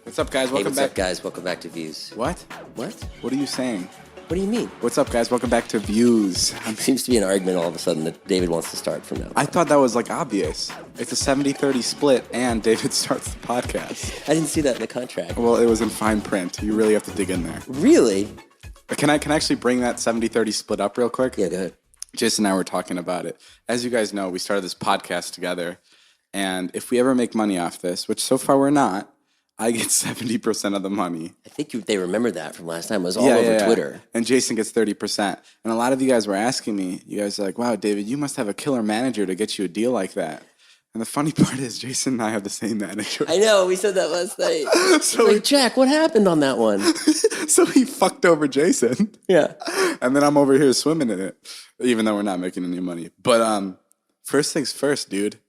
What's up, guys? Hey, Welcome what's back. up, guys? Welcome back to Views. What? What? What are you saying? What do you mean? What's up, guys? Welcome back to Views. Seems to be an argument all of a sudden that David wants to start from now. I thought that was like obvious. It's a 70-30 split, and David starts the podcast. I didn't see that in the contract. Well, it was in fine print. You really have to dig in there. Really? Can I actually bring that 70-30 split up real quick? Yeah, go ahead. Jason and I were talking about it. As you guys know, we started this podcast together, and if we ever make money off this, which so far we're not, I get 70% of the money. I think they remembered that from last time. It was all over Twitter. And Jason gets 30%. And a lot of you guys were asking me, you guys are like, wow, David, you must have a killer manager to get you a deal like that. And the funny part is Jason and I have the same manager. I know. We said that last night. So like, Jack, what happened on that one? So he fucked over Jason. Yeah. And then I'm over here swimming in it, even though we're not making any money. But first things first, dude.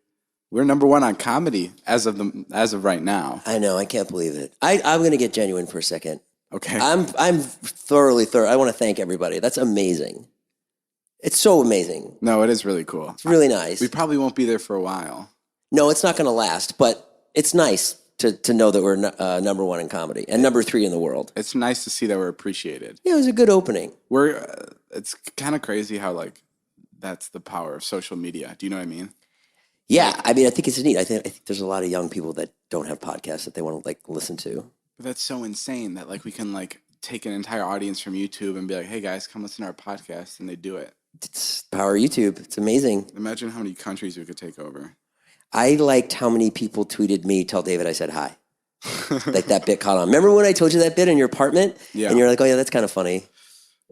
We're number one on comedy as of right now. I know. I can't believe it. I'm going to get genuine for a second. Okay. I'm thoroughly. I want to thank everybody. That's amazing. It's so amazing. No, it is really cool. It's really nice. We probably won't be there for a while. No, it's not going to last, but it's nice to know that we're number one in comedy and number 3 in the world. It's nice to see that we're appreciated. Yeah, it was a good opening. It's kind of crazy how like that's the power of social media. Do you know what I mean? Yeah, I mean, I think it's neat. I think there's a lot of young people that don't have podcasts that they want to like listen to. That's so insane that like we can like take an entire audience from YouTube and be like, hey guys, come listen to our podcast, and they do it. It's the power of YouTube. It's amazing. Imagine how many countries we could take over. I liked how many people tweeted me, tell David I said hi. Like that bit caught on. Remember when I told you that bit in your apartment? Yeah. And you're like, oh yeah, that's kind of funny.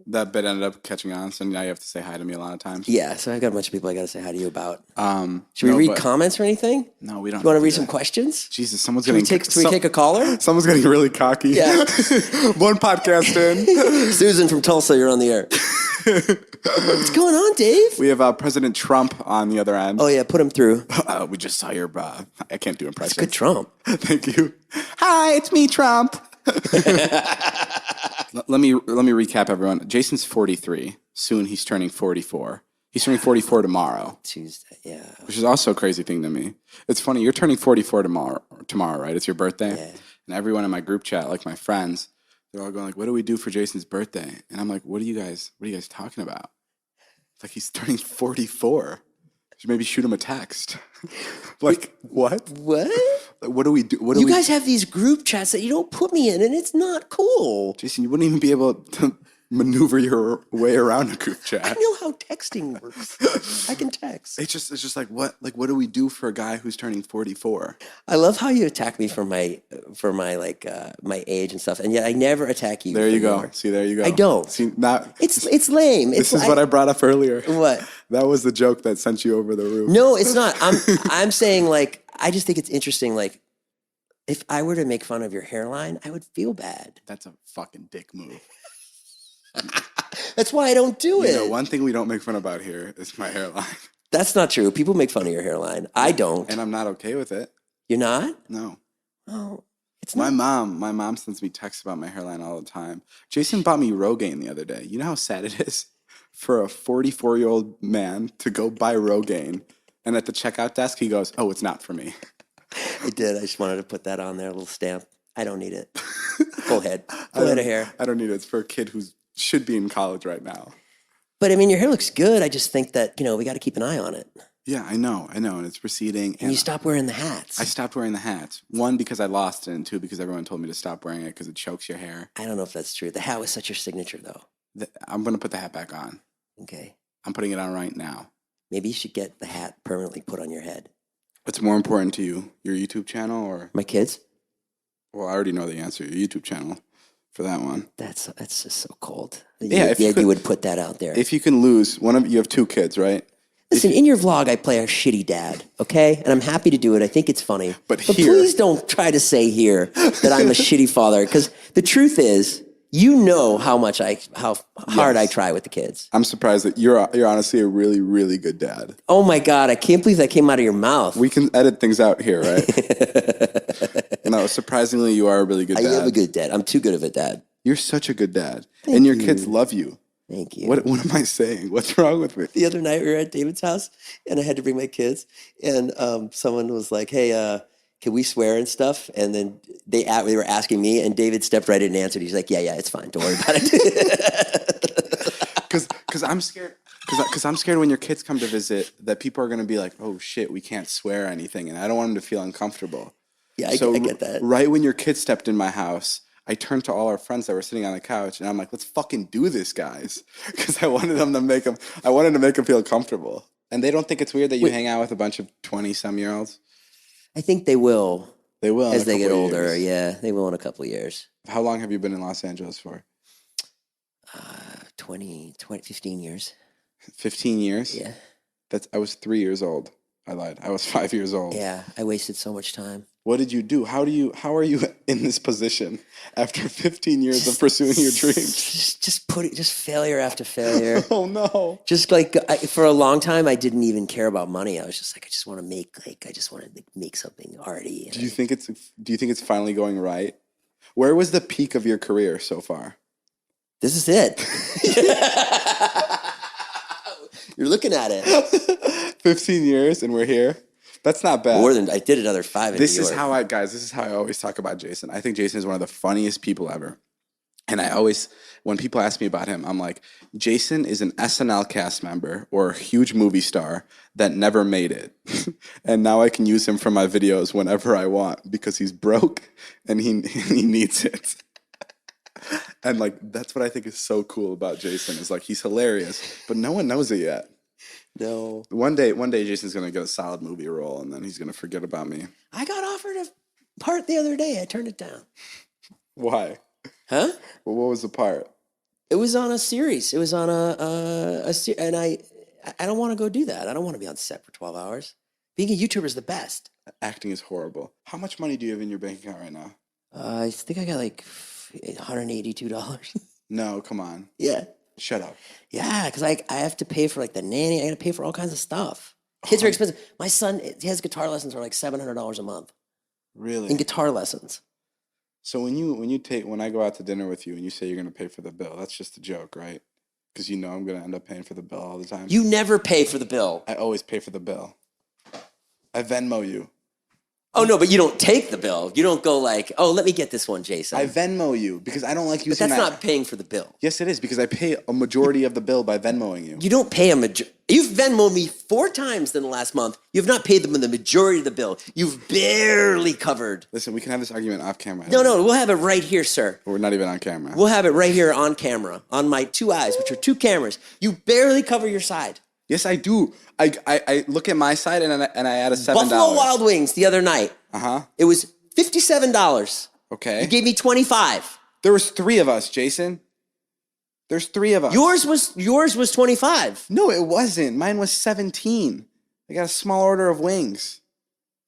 That bit ended up catching on, so now you have to say hi to me a lot of times. Yeah, so I've got a bunch of people I got to say hi to you about. Should no, we read comments or anything? No, we don't. You want to read some questions? Jesus, someone's Should getting... we take a caller? Someone's getting really cocky. Yeah. One podcast in. Susan from Tulsa, you're on the air. What's going on, Dave? We have President Trump on the other end. Oh, yeah, put him through. We just saw your... I can't do impressions. It's good Trump. Thank you. Hi, it's me, Trump. Let me recap, everyone. Jason's 43. Soon he's turning 44. He's turning 44 tomorrow. Tuesday, yeah. Which is also a crazy thing to me. It's funny. You're turning 44 tomorrow, right? It's your birthday. Yeah. And everyone in my group chat, like my friends, they're all going like, "What do we do for Jason's birthday?" And I'm like, "What are you guys talking about?" It's like he's turning 44. Should maybe shoot him a text. Like, what? What? What do we do? You guys have these group chats that you don't put me in, and it's not cool. Jason, you wouldn't even be able to maneuver your way around a group chat. I know how texting works. I can text. It's just like what do we do for a guy who's turning 44? I love how you attack me for my my age and stuff, and yet I never attack you. There you go. See, there you go. I don't. See, not. It's lame. This is what I brought up earlier. What? That was the joke that sent you over the roof. No, it's not. I'm saying like I just think it's interesting. Like if I were to make fun of your hairline, I would feel bad. That's a fucking dick move. That's why I don't do it. You know, one thing we don't make fun about here is my hairline. That's not true. People make fun of your hairline. I don't. And I'm not okay with it. You're not? No. Oh, it's not. not. My mom sends me texts about my hairline all the time. Jason bought me Rogaine the other day. You know how sad it is for a 44-year-old man to go buy Rogaine, and at the checkout desk he goes, "Oh, it's not for me." I did. I just wanted to put that on there, a little stamp. I don't need it. Go ahead. Full head of hair. I don't need it. It's for a kid who should be in college right now. But I mean, your hair looks good. I just think that, we got to keep an eye on it. Yeah, I know. And it's receding. And you stop wearing the hats. I stopped wearing the hats. 1, because I lost it, and 2, because everyone told me to stop wearing it because it chokes your hair. I don't know if that's true. The hat was such your signature, though. I'm going to put the hat back on. Okay. I'm putting it on right now. Maybe you should get the hat permanently put on your head. What's more important to you, your YouTube channel or... My kids? Well, I already know the answer. Your YouTube channel for that one. That's just so cold. Yeah, you would put that out there. If you can lose, you have 2 kids, right? Listen, in your vlog, I play a shitty dad, okay? And I'm happy to do it. I think it's funny. But please don't try to say here that I'm a shitty father, because the truth is, you know how hard I try with the kids. I'm surprised that you're honestly a really, really good dad. Oh my God, I can't believe that came out of your mouth. We can edit things out here, right? No, surprisingly, you are a really good dad. I am a good dad. I'm too good of a dad. You're such a good dad. And your kids love you. Thank you. What am I saying? What's wrong with me? The other night we were at David's house and I had to bring my kids, and someone was like, hey, can we swear and stuff? And then they were asking me, and David stepped right in and answered. He's like, yeah, it's fine. Don't worry about it. Because I'm scared. Because I'm scared when your kids come to visit that people are going to be like, oh, shit, we can't swear or anything. And I don't want them to feel uncomfortable. Yeah, I get that. Right when your kids stepped in my house, I turned to all our friends that were sitting on the couch, and I'm like, let's fucking do this, guys. Because I wanted to make them feel comfortable. And they don't think it's weird that you hang out with a bunch of 20-some-year-olds? I think they will. They will as they get older. Yeah, they will in a couple of years. How long have you been in Los Angeles for? 15 years. 15 years? Yeah. I was 3 years old. I lied. I was 5 years old. Yeah, I wasted so much time. What did you do? How are you in this position after 15 years of pursuing your dreams? Just failure after failure. Oh no. Just like for a long time, I didn't even care about money. I was just like, I just want to make something arty. Do you think it's finally going right? Where was the peak of your career so far? This is it. You're looking at it. 15 years and we're here. That's not bad. More than I did another 5 in New York. This is how I always talk about Jason. I think Jason is one of the funniest people ever. And when people ask me about him, I'm like, Jason is an SNL cast member or a huge movie star that never made it. And now I can use him for my videos whenever I want because he's broke and he needs it. And like, that's what I think is so cool about Jason is like, he's hilarious, but no one knows it yet. No. One day, Jason's going to get a solid movie role and then he's going to forget about me. I got offered a part the other day. I turned it down. Why? Huh? Well, what was the part? It was on a series. It was on a series. And I don't want to go do that. I don't want to be on set for 12 hours. Being a YouTuber is the best. Acting is horrible. How much money do you have in your bank account right now? I think I got like $182. No, come on. Yeah. Shut up. Yeah, because I have to pay for like the nanny. I got to pay for all kinds of stuff. Kids are expensive. My son, his guitar lessons are like $700 a month. Really? In guitar lessons. So when I go out to dinner with you and you say you're going to pay for the bill, that's just a joke, right? Because you know I'm going to end up paying for the bill all the time. You never pay for the bill. I always pay for the bill. I Venmo you. Oh, no, but you don't take the bill. You don't go like, oh, let me get this one, Jason. I Venmo you because I don't like using that. But that's not paying for the bill. Yes, it is because I pay a majority of the bill by Venmoing you. You don't pay a majority. You've Venmoed me 4 times in the last month. You've not paid them the majority of the bill. You've barely covered. Listen, we can have this argument off camera. No, we'll have it right here, sir. We're not even on camera. We'll have it right here on camera, on my 2 eyes, which are 2 cameras. You barely cover your side. Yes, I do. I look at my side and I add a $7. Buffalo Wild Wings the other night. Uh-huh. It was $57. Okay. You gave me $25. There was 3 of us, Jason. There's 3 of us. Yours was 25. No, it wasn't. Mine was 17. I got a small order of wings.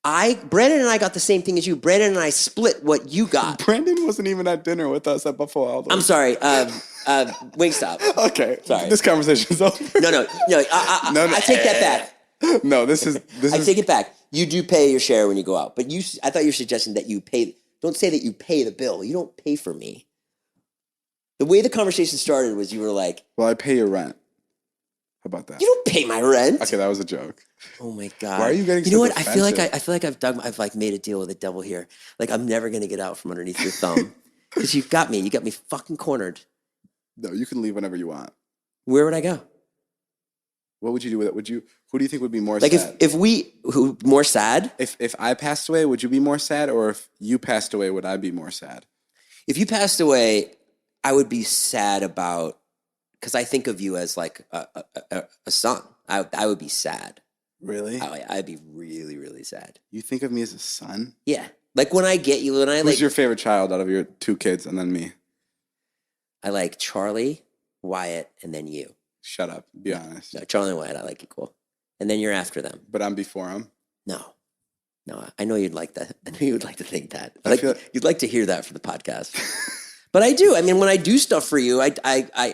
Brandon and I got the same thing as you. Brandon and I split what you got. Brandon wasn't even at dinner with us at Buffalo Wild Wings. I'm sorry. Wingstop. Okay. Sorry. This conversation's over. No. I take that back. No, this is. I take it back. You do pay your share when you go out, but I thought you were suggesting that you pay. Don't say that you pay the bill. You don't pay for me. The way the conversation started was you were like, well, I pay your rent. How about that? You don't pay my rent. Okay, that was a joke. Oh my God. Why are you getting so defensive? I feel like I've like made a deal with the devil here. Like I'm never going to get out from underneath your thumb because you got me fucking cornered. No, you can leave whenever you want. Where would I go? What would you do with it? Who do you think would be more like sad? More sad? If I passed away, would you be more sad? Or if you passed away, would I be more sad? If you passed away, I would be sad because I think of you as like a son. I would be sad. Really? I'd be really, really sad. You think of me as a son? Yeah. Like when I get you, Who's your favorite child out of your 2 kids and then me? I like Charlie, Wyatt, and then you. Shut up. Be honest. No, Charlie and Wyatt, I like equal. And then you're after them. But I'm before them? No, I know you'd like that. I know you would like to think that. You'd like to hear that for the podcast. But I do. I mean, when I do stuff for you, because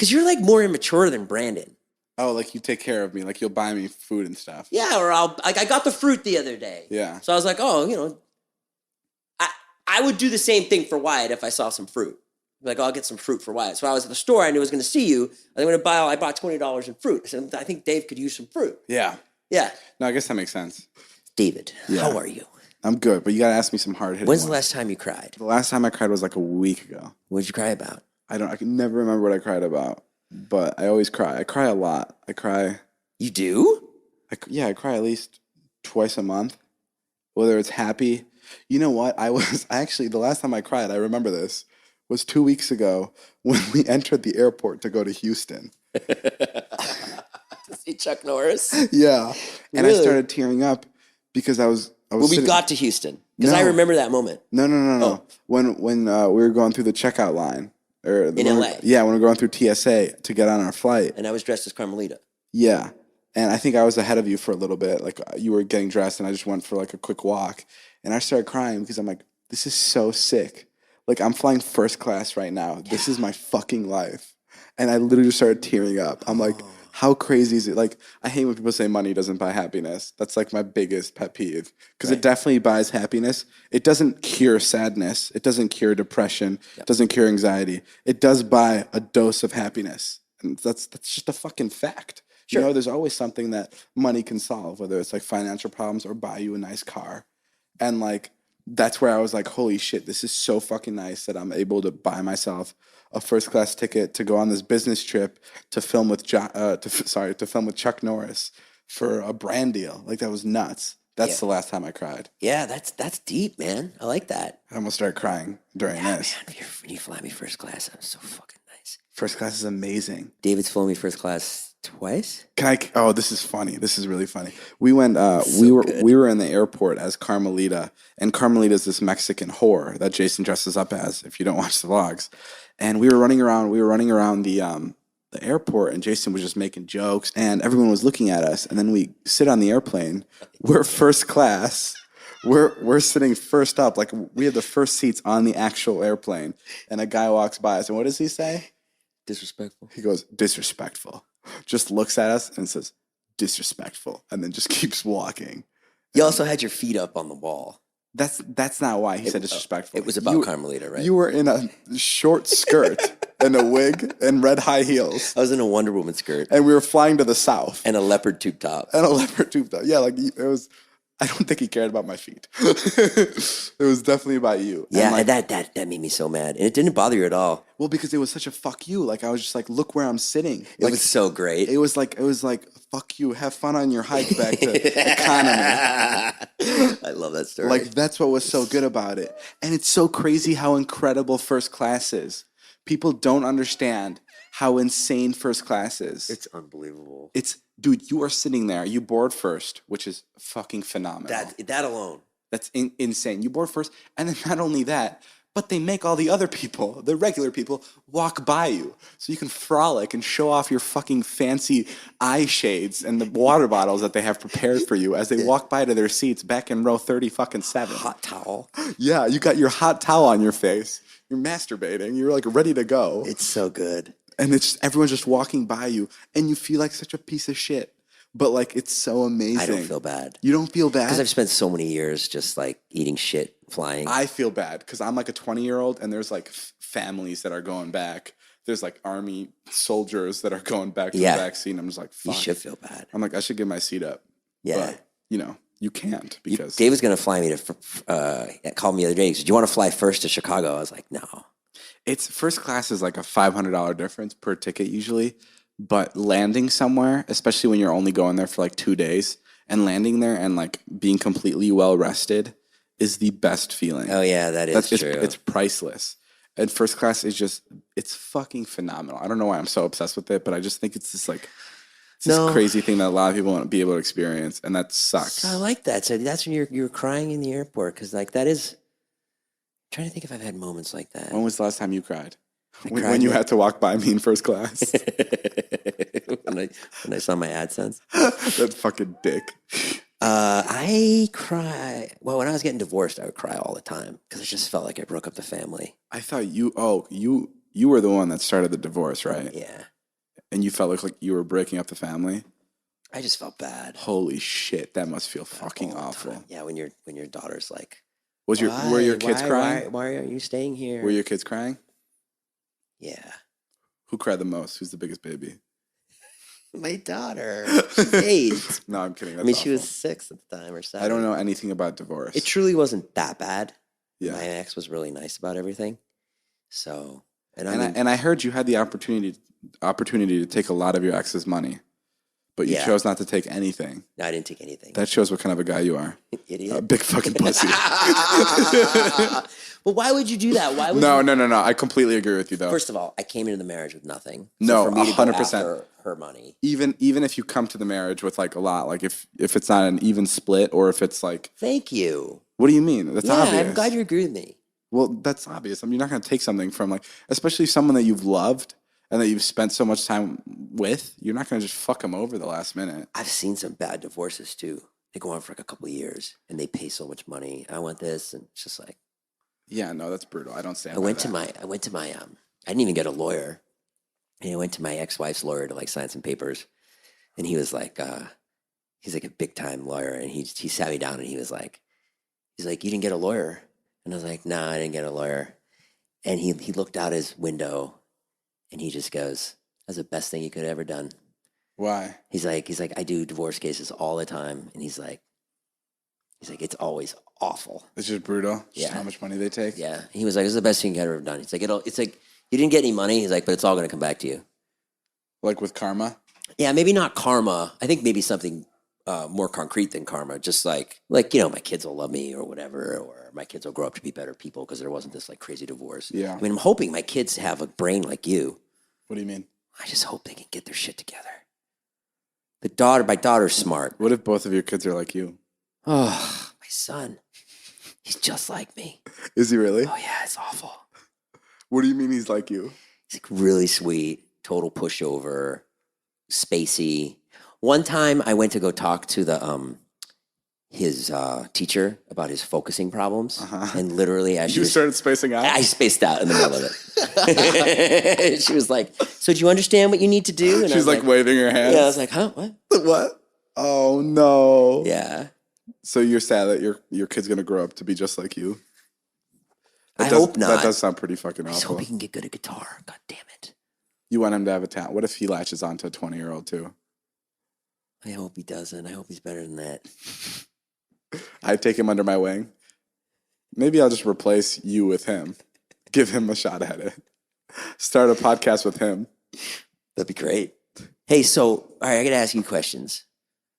you're like more immature than Brandon. Oh, like you take care of me. Like you'll buy me food and stuff. Yeah, or I got the fruit the other day. Yeah. So I was like, I would do the same thing for Wyatt if I saw some fruit. Like, I'll get some fruit for Wyatt. So I was at the store. I knew I was going to see you. I bought $20 in fruit. I said, I think Dave could use some fruit. Yeah. Yeah. No, I guess that makes sense. David, how are you? I'm good, but you gotta ask me some hard hitting. When's the last time you cried? The last time I cried was like a week ago. What did you cry about? I can never remember what I cried about, but I always cry. I cry a lot. I cry. You do? Yeah, I cry at least twice a month, whether it's happy. You know what? Actually, the last time I cried, I remember this, was 2 weeks ago when we entered the airport to go to Houston. To see Chuck Norris? Yeah. And Really? I started tearing up because I was When we got to Houston. Because I remember that moment. No. Oh. When we were going through the checkout line. In LA? Yeah, when we were going through TSA to get on our flight. And I was dressed as Carmelita. Yeah. And I think I was ahead of you for a little bit. Like, you were getting dressed and I just went for like a quick walk. And I started crying because I'm like, this is so sick. Like, I'm flying first class right now. Yeah. This is my fucking life. And I literally just started tearing up. I'm like, how crazy is it? Like, I hate when people say money doesn't buy happiness. That's like my biggest pet peeve. Because it definitely buys happiness. It doesn't cure sadness. It doesn't cure depression. It doesn't cure anxiety. It does buy a dose of happiness. And that's just a fucking fact. Sure. You know, there's always something that money can solve, whether it's like financial problems or buy you a nice car. And like, that's where I was like, holy shit, this is so fucking nice that I'm able to buy myself a first class ticket to go on this business trip to film with to film with Chuck Norris for a brand deal. Like, that was nuts. That's the last time I cried. Yeah, that's deep, man. I like that. I almost started crying during this. Man, when you fly me first class, that was so fucking nice. First class is amazing. David's flown me first class twice. Oh, this is funny. This is really funny. We went. We were in the airport as Carmelita, and Carmelita is this Mexican whore that Jason dresses up as. If you don't watch the vlogs, and we were running around. We were running around the airport, and Jason was just making jokes, and everyone was looking at us. And then we sit on the airplane. We're first class. We're sitting first up, like we had the first seats on the actual airplane. And a guy walks by us, and what does he say? Disrespectful. He goes, disrespectful. Just looks at us and says, disrespectful, and then just keeps walking. You also had your feet up on the wall. That's not why he said disrespectful. It was about Carmelita, right? You were in a short skirt and a wig and red high heels. I was in a Wonder Woman skirt. And we were flying to the south. And a leopard tube top. Yeah, like it was. I don't think he cared about my feet. It was definitely about you. Yeah, and like, that made me so mad. And it didn't bother you at all. Well, because it was such a fuck you. Like, I was just like, look where I'm sitting. It was so great. It was like, fuck you. Have fun on your hike back to economy. I love that story. Like, that's what was so good about it. And it's so crazy how incredible first class is. People don't understand how insane first class is. It's unbelievable. Dude, you are sitting there. You board first, which is fucking phenomenal. That alone. That's insane. You board first. And then not only that, but they make all the other people, the regular people, walk by you. So you can frolic and show off your fucking fancy eye shades and the water bottles that they have prepared for you as they walk by to their seats back in row 30-7. Hot towel. Yeah, you got your hot towel on your face. You're masturbating. You're like ready to go. It's so good. And it's everyone's just walking by you, and you feel like such a piece of shit. But like, it's so amazing. I don't feel bad. You don't feel bad? Because I've spent so many years just like eating shit, flying. I feel bad because I'm like a 20-year-old, and there's like families that are going back. There's like army soldiers that are going back to the back seat. And I'm just like, fuck. You should feel bad. I'm like, I should give my seat up. Yeah. But, you know, you can't because Dave was going to fly me to, called me the other day. He said, do you want to fly first to Chicago? I was like, no. It's first class is like a $500 difference per ticket usually, but landing somewhere, especially when you're only going there for like 2 days, and landing there and like being completely well rested is the best feeling. Oh yeah, that's true. It's priceless. And first class is it's fucking phenomenal. I don't know why I'm so obsessed with it, but I just think it's this like this crazy thing that a lot of people want to be able to experience, and that sucks. So I like that. So that's when you're crying in the airport because like that is. I'm trying to think if I've had moments like that. When was the last time you cried? When you had to walk by me in first class? when I saw my AdSense. That fucking dick. I cry. Well, when I was getting divorced, I would cry all the time because I just felt like I broke up the family. I thought you were the one that started the divorce, right? Yeah. And you felt like you were breaking up the family? I just felt bad. Holy shit, that must feel fucking awful. Time. Yeah, when your daughter's like, were your kids crying? Why are you staying here? Were your kids crying? Yeah. Who cried the most? Who's the biggest baby? My daughter. She's 8. No, I'm kidding. I That's mean, she was awful. 6 at the time or 7. I don't know anything about divorce. It truly wasn't that bad. Yeah. My ex was really nice about everything. So, and I heard you had the opportunity to take a lot of your ex's money, but you chose not to take anything. No, I didn't take anything. That shows what kind of a guy you are. Idiot. A big fucking pussy. Well, why would you do that? Why would No. I completely agree with you, though. First of all, I came into the marriage with nothing. No, for me to 100%. go after her money. Even if you come to the marriage with like a lot, like if it's not an even split, or if it's like. Thank you. What do you mean? That's obvious. I'm glad you agree with me. Well, that's obvious. I mean, you're not going to take something from like, especially someone that you've loved and that you've spent so much time with. You're not going to just fuck them over the last minute. I've seen some bad divorces too. They go on for like a couple of years and they pay so much money. I want this, and it's just like. Yeah, no, that's brutal. I don't stand. I went to my. I didn't even get a lawyer, and I went to my ex-wife's lawyer to like sign some papers, and he was like, he's like a big time lawyer, and he sat me down and he's like, you didn't get a lawyer, and I was like, nah, I didn't get a lawyer, and he looked out his window, and he just goes, that's the best thing you could have ever done. Why? He's like, I do divorce cases all the time, and he's like, it's always awful. It's just brutal. Just Yeah. how much money they take. Yeah. And he was like, this is the best thing you could have ever done. He's like, it's like, you didn't get any money. He's like, but it's all going to come back to you. Like with karma. Yeah, maybe not karma. I think maybe something more concrete than karma. Just like, my kids will love me or whatever, or my kids will grow up to be better people because there wasn't this like crazy divorce. Yeah. I mean, I'm hoping my kids have a brain like you. What do you mean? I just hope they can get their shit together. My daughter's smart. What if both of your kids are like you? Oh, my son. He's just like me. Is he really? Oh, yeah, it's awful. What do you mean he's like you? He's like really sweet, total pushover, spacey. One time I went to go talk to his teacher about his focusing problems. And literally as You started spacing out? I spaced out in the middle of it. She was like, so do you understand what you need to do? And She's like waving her hands. Yeah, I was like, huh, what? What? Oh, no. Yeah. So you're sad that your kid's going to grow up to be just like you? I hope not. That does sound pretty fucking I just awful. hope he can get good at guitar. God damn it. You want him to have a talent. What if he latches onto a 20-year-old too? I hope he doesn't. I hope he's better than that. I take him under my wing. Maybe I'll just replace you with him. Give him a shot at it. Start a podcast with him. That'd be great. Hey, so, all right, I got to ask you questions.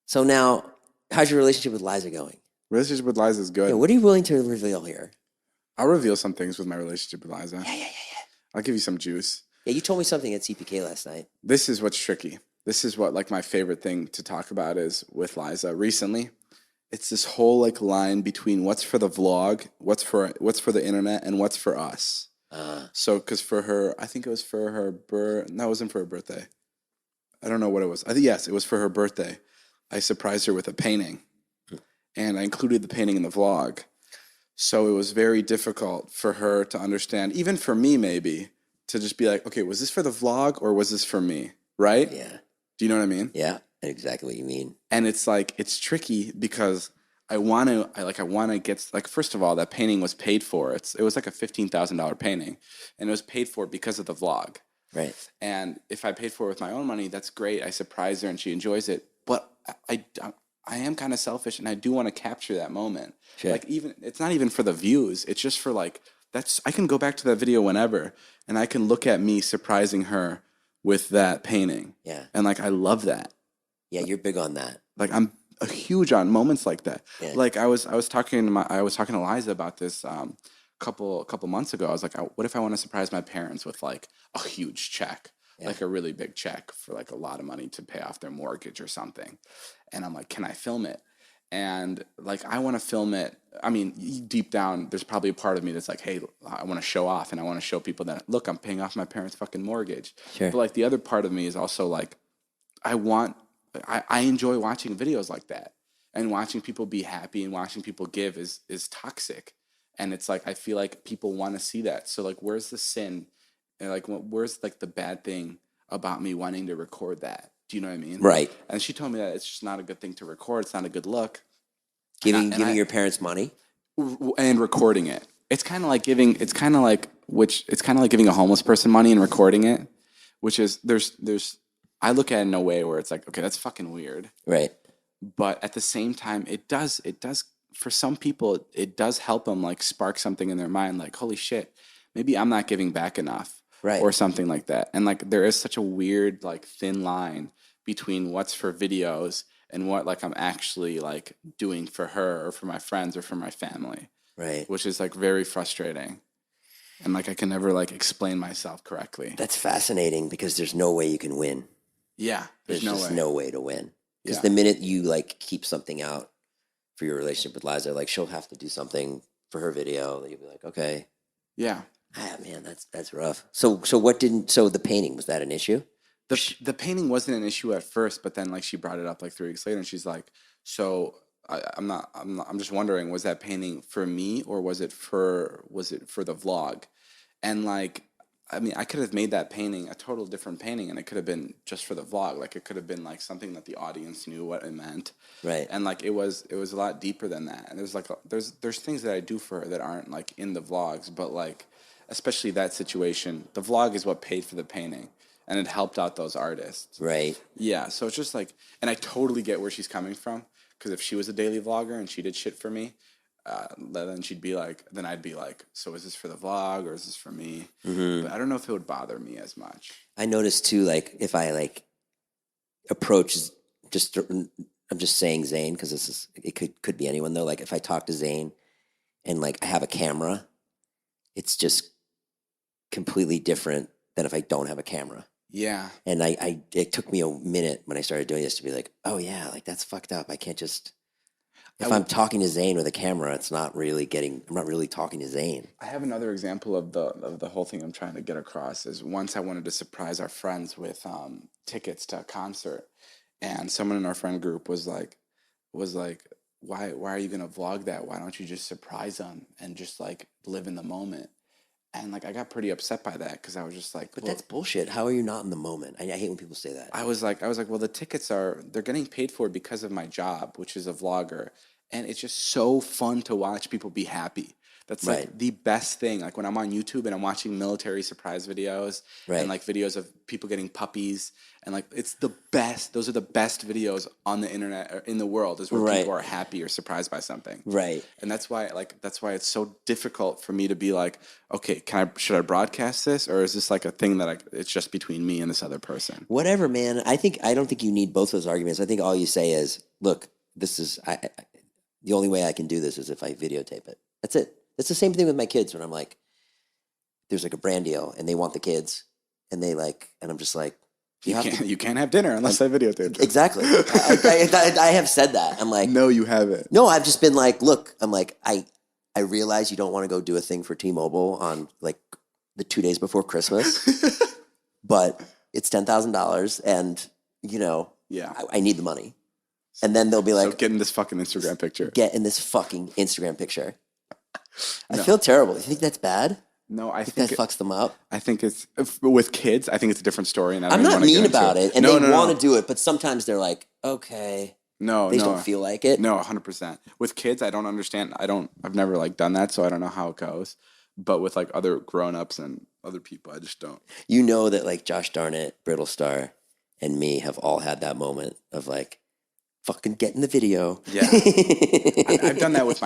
So now, how's your relationship with Liza going? Relationship with Liza is good. Yeah, what are you willing to reveal here? I'll reveal some things with my relationship with Liza. Yeah. I'll give you some juice. Yeah, you told me something at CPK last night. This is what's tricky. This is what like my favorite thing to talk about is with Liza recently. It's this whole like line between what's for the vlog, what's for the internet, and what's for us. So, because for her, I think it was for her no, it wasn't for her birthday. I don't know what it was. Yes, it was for her birthday. I surprised her with a painting, and I included the painting in the vlog. So it was very difficult for her to understand, even for me maybe, to just be like, okay, was this for the vlog or was this for me? Right? Yeah. Do you know what I mean? Yeah, I know exactly what you mean. And it's like, it's tricky because I want to get, like, first of all, that painting was paid for. It was like a $15,000 painting, and it was paid for because of the vlog. Right. And if I paid for it with my own money, that's great. I surprised her and she enjoys it. But I am kind of selfish, and I do want to capture that moment. Sure. Like, even it's not even for the views. It's just for like, I can go back to that video whenever, and I can look at me surprising her with that painting. Yeah. And like, I love that. Yeah, you're big on that. Like, I'm a huge on moments like that. Yeah. Like I was talking to Liza about this couple months ago. I was like, what if I want to surprise my parents with like a huge check, like a really big check for like a lot of money to pay off their mortgage or something? And I'm like, can I film it? And like, I want to film it. I mean, deep down, there's probably a part of me that's like, hey, I want to show off, and I want to show people that, look, I'm paying off my parents' fucking mortgage. Sure. But like, the other part of me is also like, I enjoy watching videos like that, and watching people be happy and watching people give is toxic. And it's like, I feel like people want to see that. So like, where's the sin? And like, where's like the bad thing about me wanting to record that? Do you know what I mean? Right. And she told me that it's just not a good thing to record. It's not a good look. Giving your parents money and recording it. It's kind of like giving a homeless person money and recording it, which is there's I look at it in a way where it's like, okay, that's fucking weird. Right. But at the same time, it does for some people, it does help them like spark something in their mind, like, holy shit, maybe I'm not giving back enough. Right. Or something like that. And like there is such a weird like thin line between what's for videos and what like I'm actually like doing for her or for my friends or for my family. Right. Which is like very frustrating. And like I can never like explain myself correctly. That's fascinating because there's no way you can win. Yeah. There's just no way to win. Because Yeah. the minute you like keep something out for your relationship with Liza, like she'll have to do something for her video that you'll be like, okay. Yeah. Ah, man, that's rough. So the painting, was that an issue? The painting wasn't an issue at first, but then like she brought it up like 3 weeks later and she's like, so I'm just wondering, was that painting for me or was it for the vlog? And like, I mean, I could have made that painting a total different painting and it could have been just for the vlog. Like it could have been like something that the audience knew what it meant. Right. And like, it was a lot deeper than that. And there's like, there's things that I do for her that aren't like in the vlogs, but like, especially that situation, the vlog is what paid for the painting. And it helped out those artists. Right. Yeah. So it's just like, and I totally get where she's coming from. Because if she was a daily vlogger and she did shit for me, then she'd be like, then I'd be like, so is this for the vlog or is this for me? Mm-hmm. But I don't know if it would bother me as much. I noticed too, like if I like approach I'm just saying Zane because it could be anyone though. Like if I talk to Zane and like I have a camera, it's just completely different than if I don't have a camera. Yeah. And it took me a minute when I started doing this to be like, oh yeah, like that's fucked up. I can't just, if I'm talking to Zane with a camera, I'm not really talking to Zane. I have another example of the whole thing I'm trying to get across is once I wanted to surprise our friends with tickets to a concert, and someone in our friend group was like, why are you gonna vlog that? Why don't you just surprise them and just like live in the moment? And like I got pretty upset by that because I was just like, but that's bullshit. How are you not in the moment? I hate when people say that. I was like, well, the tickets they're getting paid for because of my job, which is a vlogger, and it's just so fun to watch people be happy. That's like Right. the best thing. Like when I'm on YouTube and I'm watching military surprise videos Right. and like videos of people getting puppies and like it's the best. Those are the best videos on the internet or in the world is where Right. people are happy or surprised by something. Right. And that's why it's so difficult for me to be like, okay, should I broadcast this or is this like a thing that it's just between me and this other person? Whatever, man. I don't think you need both those arguments. I think all you say is, look, this is the only way I can do this is if I videotape it. That's it. It's the same thing with my kids when I'm like, there's like a brand deal and they want the kids and and I'm just like, you can't have dinner unless I videotape it. Exactly. I have said that. I'm like, no, you haven't. No, I've just been like, look, I'm like, I realize you don't want to go do a thing for T-Mobile on like the 2 days before Christmas, but it's $10,000 and yeah, I need the money. And then they'll be like, so get in this fucking Instagram picture. Get in this fucking Instagram picture. I feel terrible. You think that's bad? No, I think that fucks them up. I think it's with kids. I think it's a different story, and I'm not mean about it. And they want to do it, but sometimes they're like, okay, they don't feel like it. No, 100%. With kids, I don't understand. I've never like done that, so I don't know how it goes. But with like other grown-ups and other people, I just don't. You know that like Josh Darnett, Brittle Star, and me have all had that moment of like, fucking get in the video. Yeah, I've done that with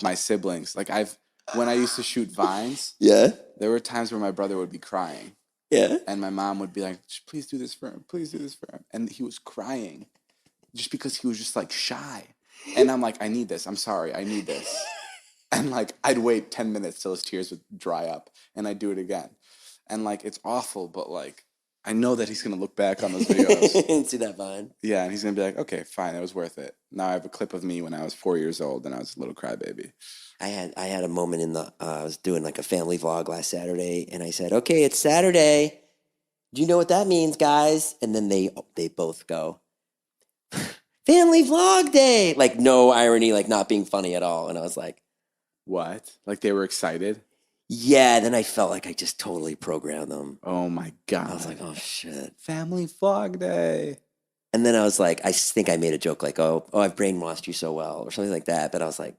my siblings. Like when I used to shoot Vines, yeah, there were times where my brother would be crying. Yeah. And my mom would be like, please do this for him. Please do this for him. And he was crying just because he was just like shy. And I'm like, I need this. I'm sorry. I need this. And like, I'd wait 10 minutes till his tears would dry up and I'd do it again. And like, it's awful, but like, I know that he's going to look back on those videos. And see that Vine. Yeah. And he's going to be like, okay, fine. It was worth it. Now I have a clip of me when I was 4 years old and I was a little crybaby. I had a moment I was doing like a family vlog last Saturday and I said, okay, it's Saturday. Do you know what that means, guys? And then they both go, family vlog day. Like no irony, like not being funny at all. And I was like, what? Like they were excited? Yeah, then I felt like I just totally programmed them. Oh my God. I was like, oh shit. Family vlog day. And then I was like, I think I made a joke like, oh, I've brainwashed you so well or something like that. But I was like,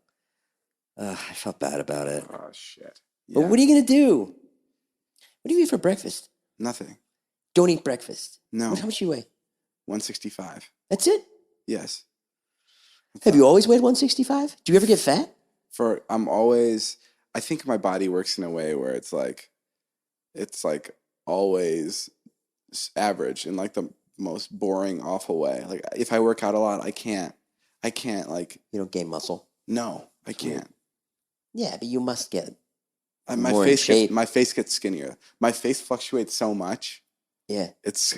I felt bad about it. Oh shit. Yeah. But what are you going to do? What do you eat for breakfast? Nothing. Don't eat breakfast. No. How much do you weigh? 165. That's it? Yes. Have you always weighed 165? Do you ever get fat? I think my body works in a way where it's like always average in like the most boring, awful way. Like if I work out a lot, I can't like. You don't gain muscle? No, I can't. Yeah, but you must get my more in shape. My face gets skinnier. My face fluctuates so much. Yeah.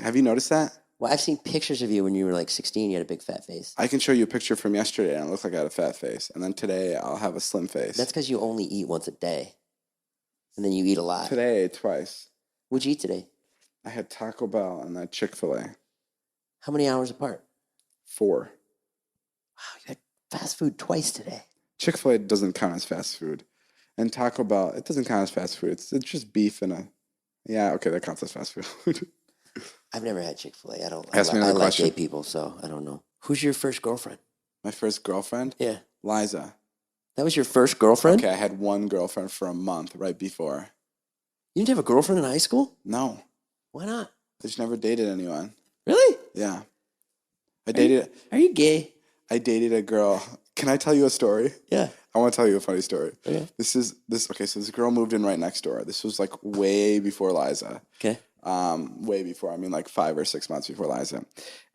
Have you noticed that? Well, I've seen pictures of you when you were like 16. You had a big fat face. I can show you a picture from yesterday and it looked like I had a fat face. And then today I'll have a slim face. That's because you only eat once a day. And then you eat a lot. Today I ate twice. What'd you eat today? I had Taco Bell and that Chick-fil-A. How many hours apart? 4. Wow, you had fast food twice today. Chick-fil-A doesn't count as fast food. And Taco Bell, it doesn't count as fast food. It's just beef and yeah, okay, that counts as fast food. I've never had Chick-fil-A. Ask me another question. I like gay people, so I don't know. Who's your first girlfriend? My first girlfriend? Yeah. Liza. That was your first girlfriend? Okay, I had one girlfriend for a month right before. You didn't have a girlfriend in high school? No. Why not? I just never dated anyone. Really? Yeah. Are you gay? I dated a girl. Can I tell you a story? Yeah. I want to tell you a funny story. Okay. So this girl moved in right next door. This was like way before Liza. Okay. Way before. I mean, like 5 or 6 months before Liza.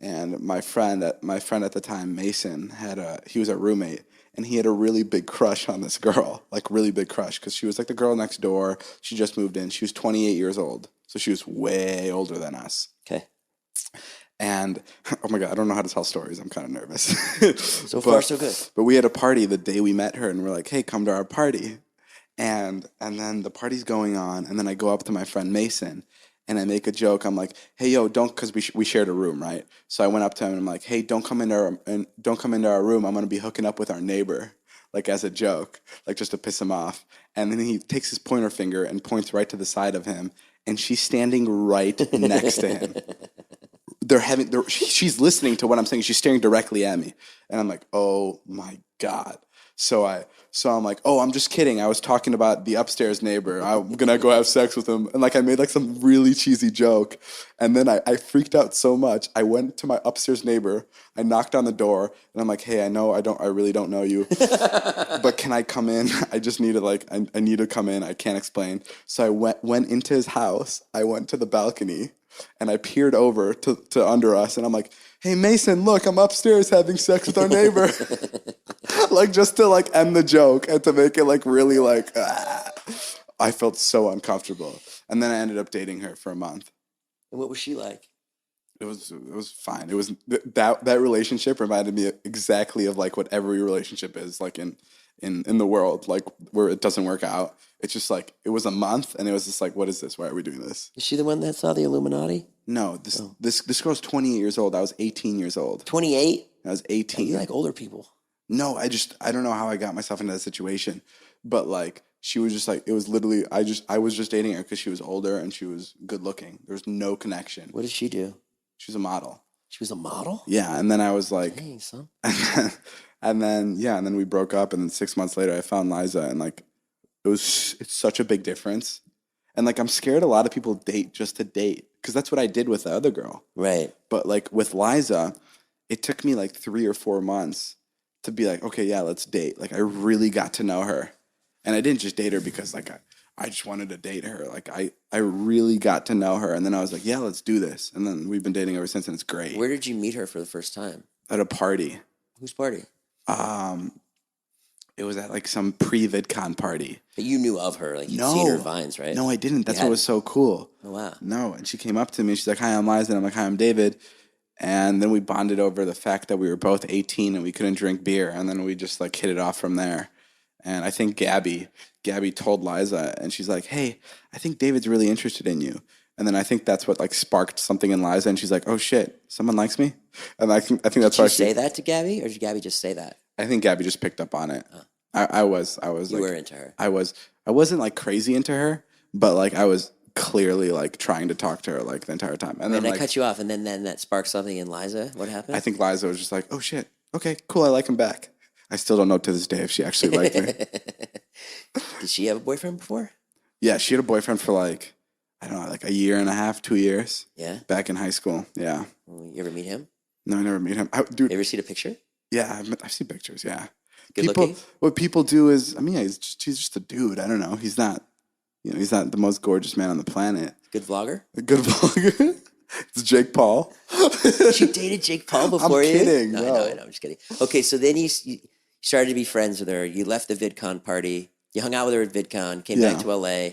And my friend at the time, Mason, he was a roommate, and he had a really big crush on this girl, like really big crush, because she was like the girl next door. She just moved in. She was 28 years old, so she was way older than us. Okay. And oh my God, I don't know how to tell stories. I'm kind of nervous. So far, so good. But we had a party the day we met her, and we're like, hey, come to our party. And then the party's going on, and then I go up to my friend Mason, and I make a joke. I'm like, hey, yo, don't, because we shared a room, right? So I went up to him, and I'm like, hey, don't come into our room. I'm going to be hooking up with our neighbor, like as a joke, like just to piss him off. And then he takes his pointer finger and points right to the side of him, and she's standing right next to him. She's listening to what I'm saying. She's staring directly at me. And I'm like, oh my God. So I'm like, oh, I'm just kidding. I was talking about the upstairs neighbor. I'm going to go have sex with him. And like, I made like some really cheesy joke. And then I freaked out so much. I went to my upstairs neighbor. I knocked on the door and I'm like, hey, I really don't know you, but can I come in? I just need to I need to come in. I can't explain. So I went into his house. I went to the balcony. And I peered over to under us, and I'm like, hey, Mason, look, I'm upstairs having sex with our neighbor. Like, just to, like, end the joke and to make it, like, really, like, I felt so uncomfortable. And then I ended up dating her for a month. And what was she like? It was fine. It was that relationship reminded me exactly of, like, what every relationship is, like, in the world, like, where it doesn't work out. It's just like, it was a month, and it was just like, what is this? Why are we doing this? Is she the one that saw the Illuminati? No, this girl's 28 years old. I was 18 years old. 28? I was 18. You like older people. No, I don't know how I got myself into that situation. But like, she was just like, it was literally, I was just dating her because she was older and she was good looking. There was no connection. What did she do? She was a model. She was a model? Yeah, and then I was like, dang, son. and then we broke up, and then 6 months later I found Liza, and like, it's such a big difference. And like, I'm scared a lot of people date just to date, because that's what I did with the other girl. Right. But like with Liza, it took me like 3 or 4 months to be like, okay, yeah, let's date. Like, I really got to know her. And I didn't just date her because like I just wanted to date her. Like, I really got to know her. And then I was like, yeah, let's do this. And then we've been dating ever since, and it's great. Where did you meet her for the first time? At a party. Whose party? It was at like some pre-VidCon party. But you knew of her, like you'd seen her Vines, right? No, I didn't. That's what was so cool. Oh, wow. No, and she came up to me. She's like, hi, I'm Liza. And I'm like, hi, I'm David. And then we bonded over the fact that we were both 18 and we couldn't drink beer. And then we just like hit it off from there. And I think Gabby told Liza, and she's like, hey, I think David's really interested in you. And then I think that's what like sparked something in Liza. And she's like, oh shit, someone likes me? And I think that's why Did you say that to Gabby, or did Gabby just say that? I think Gabby just picked up on it. I was You like, were into her. I wasn't like crazy into her, but like I was clearly like trying to talk to her like the entire time. And then I like, cut you off, and then that sparked something in Liza. What happened? I think Liza was just like, oh shit, okay, cool, I like him back. I still don't know to this day if she actually liked me. Did she have a boyfriend before? Yeah, she had a boyfriend for like I don't know, like a year and a half, 2 years. Yeah. Back in high school. Yeah. You ever meet him? No, I never meet him. Dude. You ever seen a picture? Yeah, I've seen pictures. Yeah. Good looking? What people do is, I mean, yeah, he's just a dude. I don't know. He's not, he's not the most gorgeous man on the planet. Good vlogger? A good vlogger. It's Jake Paul. You dated Jake Paul before I'm kidding. No, No. I know. I'm just kidding. Okay, so then you started to be friends with her. You left the VidCon party. You hung out with her at VidCon, came back to LA,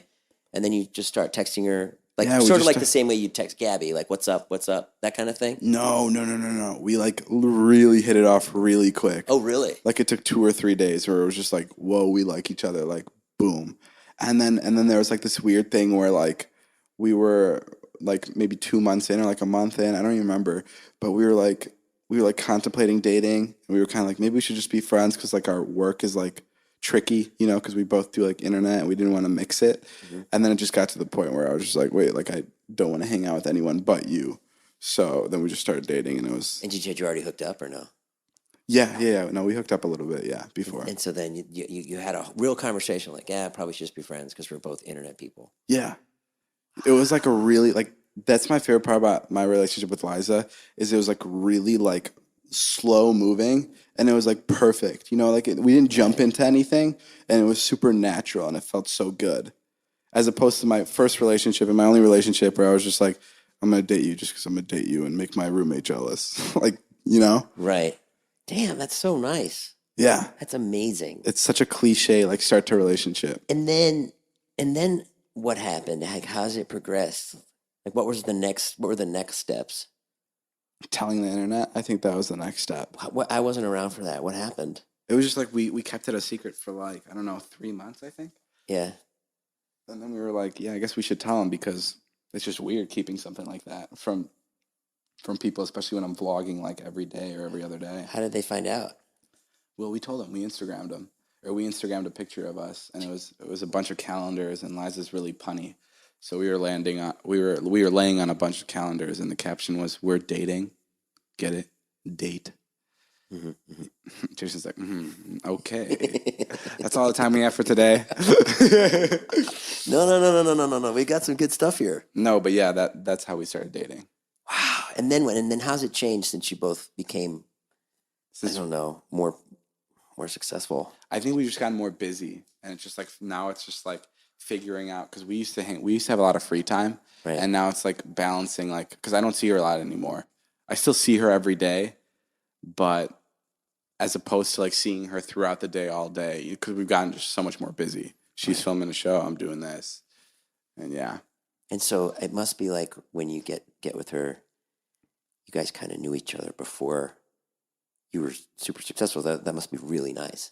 and then you just start texting her, like sort of like the same way you text Gabby, like what's up, that kind of thing? No. We like really hit it off really quick. Oh, really? Like it took 2 or 3 days where it was just like, whoa, we like each other, like boom. And then there was like this weird thing where like we were like maybe 2 months in or like a month in, I don't even remember, but we were like contemplating dating, and we were kind of like, maybe we should just be friends because like our work is like tricky, because we both do like internet and we didn't want to mix it. And then it just got to the point where I was just like, wait, like I don't want to hang out with anyone but you. So then we just started dating, and it was. And had you already hooked up or no? Yeah. No, we hooked up a little bit, before. And so then you had a real conversation, like, yeah, probably should just be friends because we're both internet people. Yeah. It was like a really, like, that's my favorite part about my relationship with Liza, is it was like really like slow moving, and it was like perfect. Like we didn't jump into anything, and it was super natural, and it felt so good. As opposed to my first relationship and my only relationship where I was just like, I'm going to date you just because I'm going to date you and make my roommate jealous. Like, Right. Damn, that's so nice. Yeah. That's amazing. It's such a cliche, like, start to relationship. And then what happened? Like, how's it progressed? Like, what were the next steps? Telling the internet, I think that was the next step. I wasn't around for that. What happened? It was just like we kept it a secret for like, I don't know, 3 months, I think. Yeah. And then we were like, yeah, I guess we should tell them because it's just weird keeping something like that from people, especially when I'm vlogging like every day or every other day. How did they find out? Well, we told them. We Instagrammed them. Or we Instagrammed a picture of us, and it was a bunch of calendars, and Liza's really punny. So we were laying on a bunch of calendars, and the caption was, "We're dating." Get it? Date. Mm-hmm. Jason's like, okay. That's all the time we have for today. No. We got some good stuff here. No, but yeah, that's how we started dating. Wow. And then how's it changed since you both became, I don't know, more successful? I think we just gotten more busy, and it's just like now it's just like figuring out, because we used to have a lot of free time, right. And now it's like balancing, like, because I don't see her a lot anymore. I still see her every day, but as opposed to like seeing her throughout the day all day, because we've gotten just so much more busy. She's filming a show, I'm doing this, and yeah. And so it must be like when you get with her, you guys kind of knew each other before you were super successful. That must be really nice.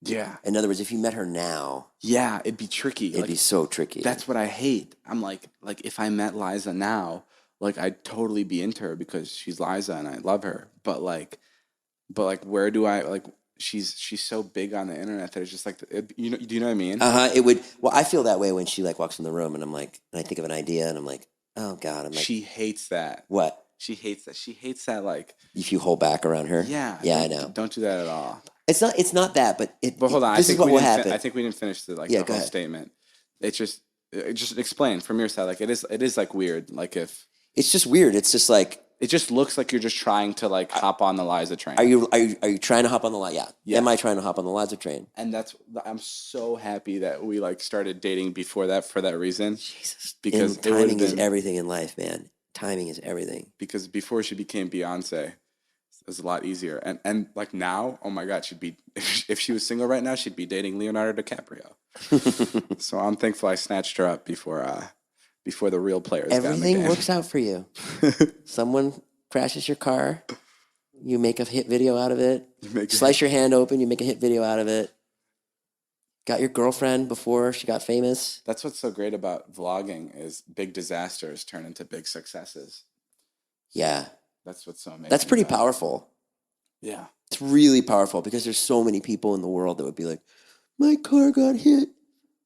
Yeah. In other words, if you met her now, yeah, it'd be tricky. It'd be so tricky. That's what I hate. I'm like if I met Liza now, like I'd totally be into her because she's Liza and I love her. But where do I like? She's so big on the internet that it's just like, do you know what I mean? It would. Well, I feel that way when she like walks in the room, and I'm like, and I think of an idea, and I'm like, oh God, I'm like, she hates that. What? She hates that. She hates that. Like, if you hold back around her. Yeah. Yeah, I know. Don't do that at all. It's not that, but But hold on. This is what will happen. I think we didn't finish the whole statement. It's just explain from your side. Like it is like weird. Like if it's just weird. It's just like it just looks like you're just trying to like hop on the Liza train. Are you trying to hop on the Liza? Yeah. Am I trying to hop on the Liza train? And I'm so happy that we like started dating before that for that reason. Jesus. Because timing is everything in life, man. Timing is everything. Because before she became Beyonce, it was a lot easier. And like now, oh my God, she'd be if she was single right now, she'd be dating Leonardo DiCaprio. So I'm thankful I snatched her up before the real players. Everything works out for you. Someone crashes your car, you make a hit video out of it. Slice your hand open, you make a hit video out of it. Got your girlfriend before she got famous. That's what's so great about vlogging is big disasters turn into big successes. Yeah. That's what's so amazing. That's pretty powerful. Yeah. It's really powerful because there's so many people in the world that would be like, my car got hit.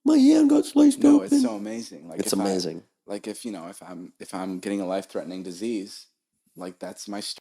My hand got sliced open. No, it's so amazing. Like it's amazing. If I'm getting a life-threatening disease, like that's my story.